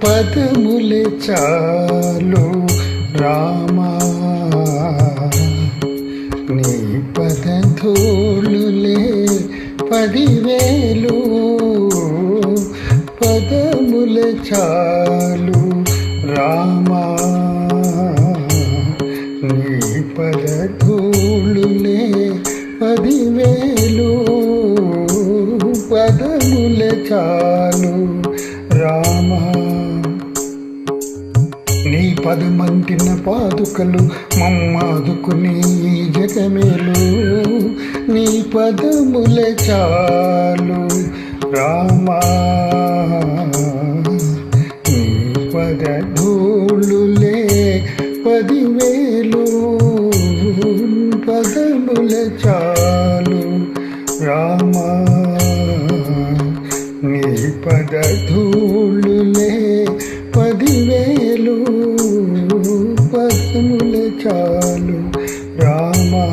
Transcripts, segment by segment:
పదములే చాలు రామా, నీ పదధూళులే 10,000. పదములే చాలు రామా, నీ పదధూళులే 10,000. పదములే చాలు రామా, నీ పదమంటిన పాదుకలు మమ్మాదుకుని జగమేలు. నీ పదములే చాలు రామా, నీ పదధూళులే 10,000. పదములే చాలు రామా, నీ పదధూళులే 10,000. పదములే చాలు రామా.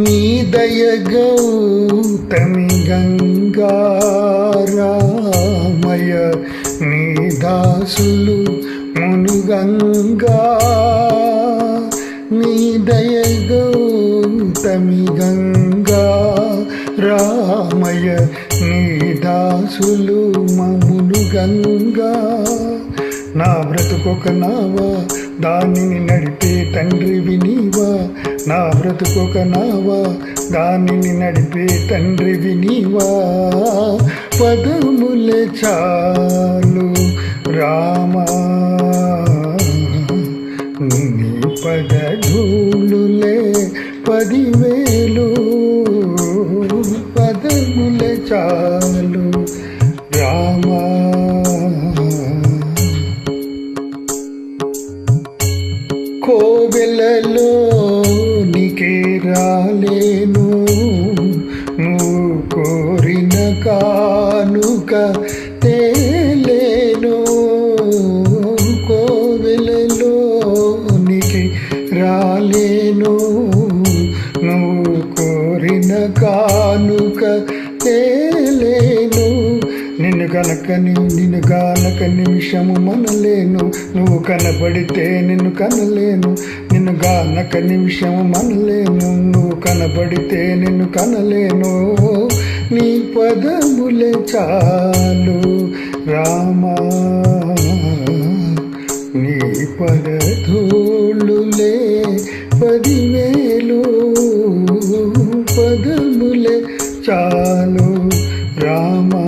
నీ దయ గౌతమి గంగా రామయ, నీ దాసులు మునుగంగా. నీ దయ గౌతమి గంగా రామయ, నీ దాసులు మమును గంగా. నా బ్రతుకొక నావా, దానిని నడిపే తండ్రివి నీవా. నా బ్రతుకొక నావా, దానిని నడిపే తండ్రివి నీవా. పదములే చాలు రామా, నీ పదధూళులే 10,000. పదములే చాలు రామా. కోవెలలో నీకే రాలేను, నువ్వు కోరిన కానుక తేలేను. కోవెలలో నీకే రాలేను, నువ్వు కోరిన కానుక తేలేను. నిన్ను గానక నిమిషము మనలేను. నువ్వు కనబడితే నిన్ను కనలేను. నిన్ను గానక నిమిషము మనలేను. నువ్వు కనబడితే నిన్ను కనలేను. నీ పదములే చాలు రామా, నీ పదధూళులే 10,000. పదములే చాలు రామా.